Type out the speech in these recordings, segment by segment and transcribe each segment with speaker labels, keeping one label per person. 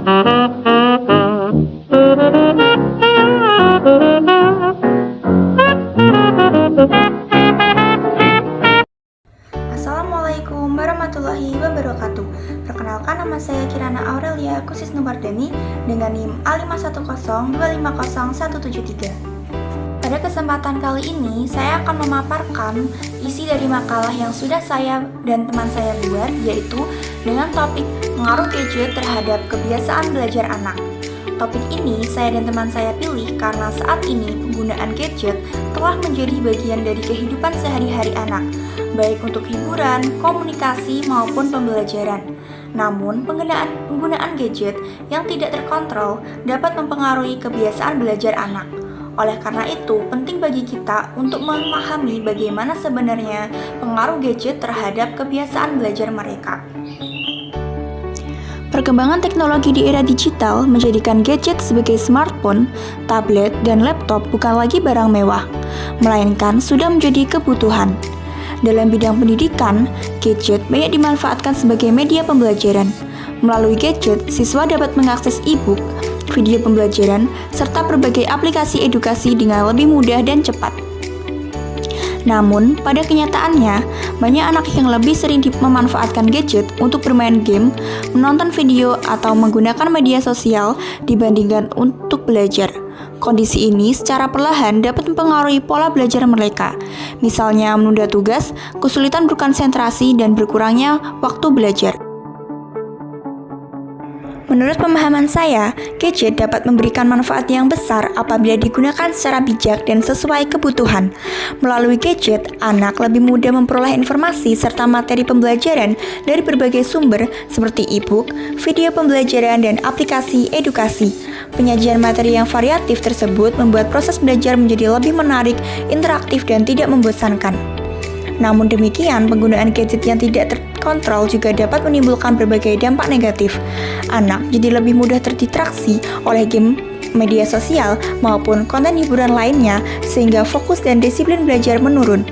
Speaker 1: Assalamualaikum warahmatullahi wabarakatuh. Perkenalkan, nama saya Kirana Aurelia Kusisnubardani dengan NIM A510250173. Pada kesempatan kali ini, saya akan memaparkan isi dari makalah yang sudah saya dan teman saya buat, yaitu dengan topik pengaruh gadget terhadap kebiasaan belajar anak. Topik ini saya dan teman saya pilih karena saat ini penggunaan gadget telah menjadi bagian dari kehidupan sehari-hari anak, baik untuk hiburan, komunikasi, maupun pembelajaran. Namun, penggunaan gadget yang tidak terkontrol dapat mempengaruhi kebiasaan belajar anak. Oleh karena itu, penting bagi kita untuk memahami bagaimana sebenarnya pengaruh gadget terhadap kebiasaan belajar mereka. Perkembangan teknologi di era digital menjadikan gadget sebagai smartphone, tablet, dan laptop bukan lagi barang mewah, melainkan sudah menjadi kebutuhan. Dalam bidang pendidikan, gadget banyak dimanfaatkan sebagai media pembelajaran. Melalui gadget, siswa dapat mengakses e-book, video pembelajaran, serta berbagai aplikasi edukasi dengan lebih mudah dan cepat. Namun, pada kenyataannya, banyak anak yang lebih sering memanfaatkan gadget untuk bermain game, menonton video, atau menggunakan media sosial dibandingkan untuk belajar. Kondisi ini secara perlahan dapat mempengaruhi pola belajar mereka, misalnya menunda tugas, kesulitan berkonsentrasi, dan berkurangnya waktu belajar. Menurut pemahaman saya, gadget dapat memberikan manfaat yang besar apabila digunakan secara bijak dan sesuai kebutuhan. Melalui gadget, anak lebih mudah memperoleh informasi serta materi pembelajaran dari berbagai sumber seperti e-book, video pembelajaran, dan aplikasi edukasi. Penyajian materi yang variatif tersebut membuat proses belajar menjadi lebih menarik, interaktif, dan tidak membosankan. Namun demikian, penggunaan gadget yang tidak terkontrol juga dapat menimbulkan berbagai dampak negatif. Anak jadi lebih mudah terdistraksi oleh game, media sosial, maupun konten hiburan lainnya, sehingga fokus dan disiplin belajar menurun.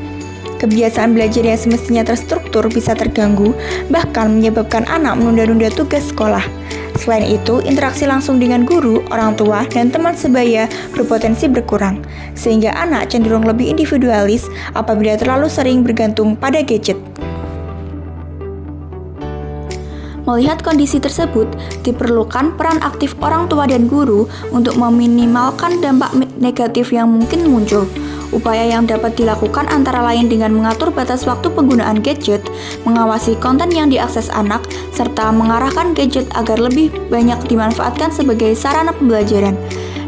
Speaker 1: Kebiasaan belajar yang semestinya terstruktur bisa terganggu, bahkan menyebabkan anak menunda-nunda tugas sekolah. Selain itu, interaksi langsung dengan guru, orang tua, dan teman sebaya berpotensi berkurang, sehingga anak cenderung lebih individualis apabila terlalu sering bergantung pada gadget. Melihat kondisi tersebut, diperlukan peran aktif orang tua dan guru untuk meminimalkan dampak negatif yang mungkin muncul. Upaya yang dapat dilakukan antara lain dengan mengatur batas waktu penggunaan gadget, mengawasi konten yang diakses anak, serta mengarahkan gadget agar lebih banyak dimanfaatkan sebagai sarana pembelajaran.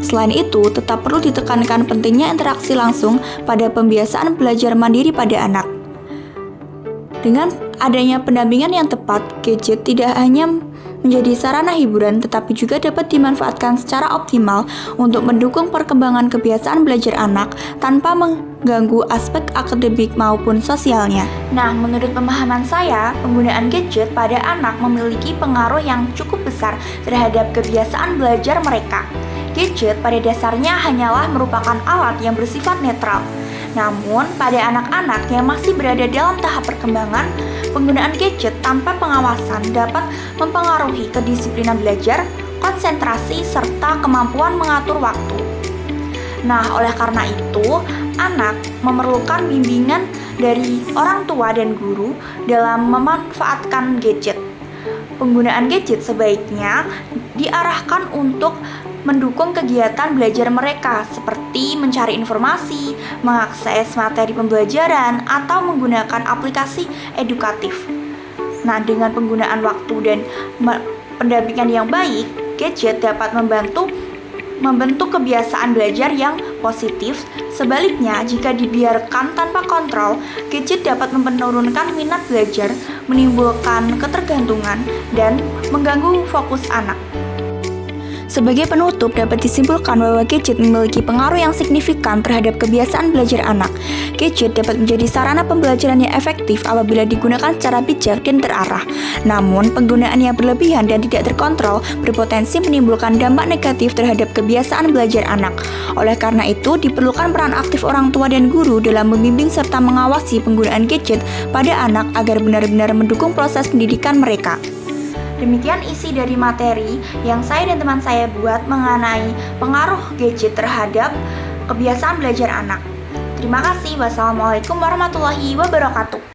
Speaker 1: Selain itu, tetap perlu ditekankan pentingnya interaksi langsung pada pembiasaan belajar mandiri pada anak. Dengan adanya pendampingan yang tepat, gadget tidak hanya menjadi sarana hiburan, tetapi juga dapat dimanfaatkan secara optimal untuk mendukung perkembangan kebiasaan belajar anak tanpa mengganggu aspek akademik maupun sosialnya. Nah, menurut pemahaman saya, penggunaan gadget pada anak memiliki pengaruh yang cukup besar terhadap kebiasaan belajar mereka. Gadget pada dasarnya hanyalah merupakan alat yang bersifat netral. Namun, pada anak-anak yang masih berada dalam tahap perkembangan, penggunaan gadget tanpa pengawasan dapat mempengaruhi kedisiplinan belajar, konsentrasi, serta kemampuan mengatur waktu. Nah, oleh karena itu, anak memerlukan bimbingan dari orang tua dan guru dalam memanfaatkan gadget. Penggunaan gadget sebaiknya diarahkan untuk mendukung kegiatan belajar mereka seperti mencari informasi, mengakses materi pembelajaran, atau menggunakan aplikasi edukatif. Nah, dengan penggunaan waktu dan pendampingan yang baik, gadget dapat membentuk kebiasaan belajar yang positif. Sebaliknya, jika dibiarkan tanpa kontrol, gadget dapat menurunkan minat belajar, menimbulkan ketergantungan, dan mengganggu fokus anak. Sebagai penutup, dapat disimpulkan bahwa gadget memiliki pengaruh yang signifikan terhadap kebiasaan belajar anak. Gadget dapat menjadi sarana pembelajaran yang efektif apabila digunakan secara bijak dan terarah. Namun, penggunaan yang berlebihan dan tidak terkontrol berpotensi menimbulkan dampak negatif terhadap kebiasaan belajar anak. Oleh karena itu, diperlukan peran aktif orang tua dan guru dalam membimbing serta mengawasi penggunaan gadget pada anak agar benar-benar mendukung proses pendidikan mereka. Demikian isi dari materi yang saya dan teman saya buat mengenai pengaruh gadget terhadap kebiasaan belajar anak. Terima kasih. Wassalamualaikum warahmatullahi wabarakatuh.